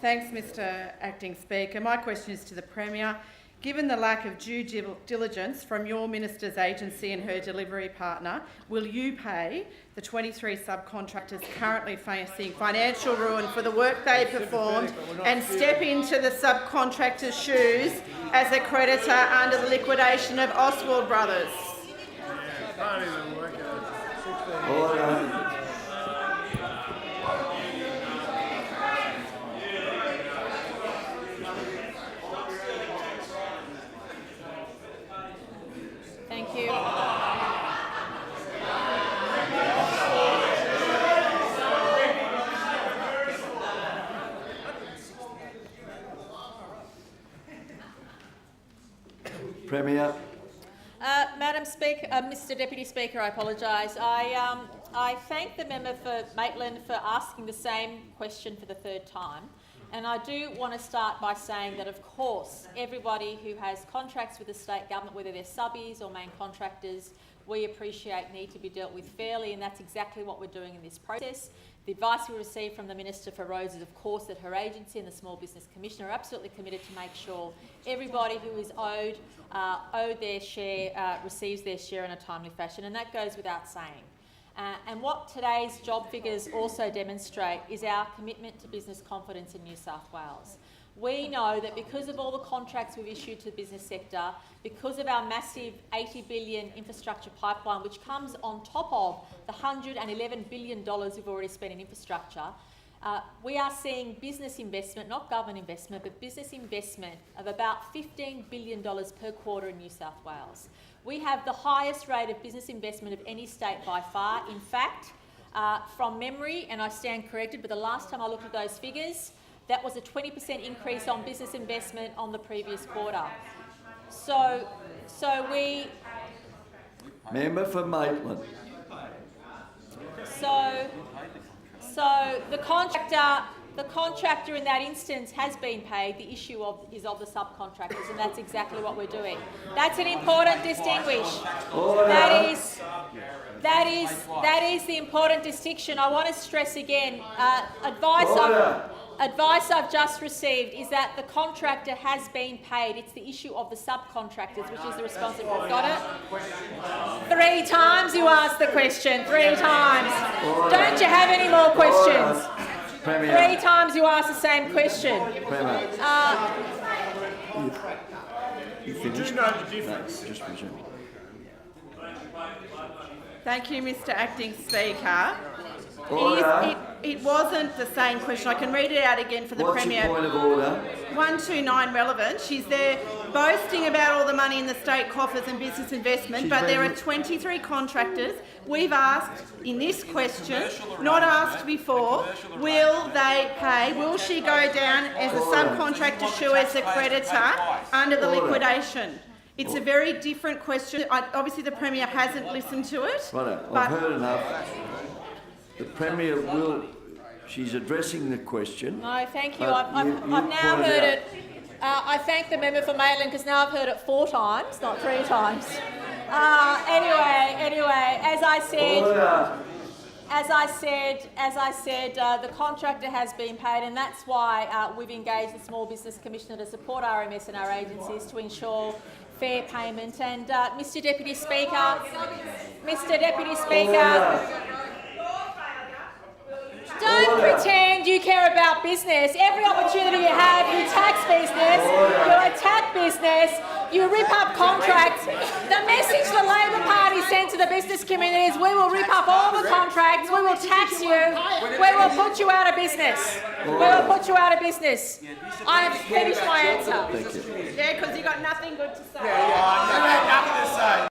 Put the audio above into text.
Thanks, Mr Acting Speaker. My question is to the Premier. Given the lack of due diligence from your minister's agency and her delivery partner, will you pay the 23 subcontractors currently facing financial ruin for the work they performed and step into the subcontractors' shoes as a creditor under the liquidation of Ostwald brothers? Order. Thank you. Premier. Madam Speaker, Mr Deputy Speaker, I apologise. I thank the member for Maitland for asking the same question for the third time. And I do want to start by saying that, of course, everybody who has contracts with the state government, whether they're subbies or main contractors, we appreciate need to be dealt with fairly, and that's exactly what we're doing in this process. The advice we received from the Minister for Roads is, of course, that her agency and the Small Business Commissioner are absolutely committed to make sure everybody who is owed their share receives their share in a timely fashion, and that goes without saying. And what today's job figures also demonstrate is our commitment to business confidence in New South Wales. We know that because of all the contracts we've issued to the business sector, because of our massive $80 billion infrastructure pipeline, which comes on top of the $111 billion we've already spent in infrastructure, we are seeing business investment, not government investment, but business investment of about $15 billion per quarter in New South Wales. We have the highest rate of business investment of any state by far. In fact, from memory, and I stand corrected, but the last time I looked at those figures, that was a 20% increase on business investment on the previous quarter. So we... Member for Maitland. So the contractor in that instance has been paid. The issue is of the subcontractors, and that's exactly what we're doing. That's an important distinguish. That is the important distinction. I want to stress again. Advice I've just received is that the contractor has been paid. It's the issue of the subcontractors, which is the responsibility. Got it? 3 times you asked the question. 3 times. Don't you have any more questions? Premier. 3 times you asked the same question. You finished? No, just resume. Thank you, Mr Acting Speaker. Order. It wasn't the same question. I can read it out again for the Premier. What's your point of order? 129 relevant. She's there boasting about all the money in the state coffers and business investment, but there are 23 contractors. We've asked in this question, not asked before, will they pay? Will she go down as a subcontractor shoe as a creditor under the liquidation? It's a very different question. Obviously, the Premier hasn't listened to it. Right, I've heard enough. The Premier will... She's addressing the question. No, thank you. I've now heard it. I thank the member for Maitland because now I've heard it 4 times, not 3 times. Anyway, as I said, the contractor has been paid, and that's why we've engaged the Small Business Commissioner to support RMS and our agencies to ensure fair payment. And Mr Deputy Speaker, don't pretend you care about business. Every opportunity you have, you tax business, you attack business, you rip up contracts. The message the Labor Party sent to the business community is we will rip up all the contracts, we will tax you, we will put you out of business. We will put you out of business. I have finished my answer. Thank you. Yeah, because you got nothing good to say. Yeah, nothing to say.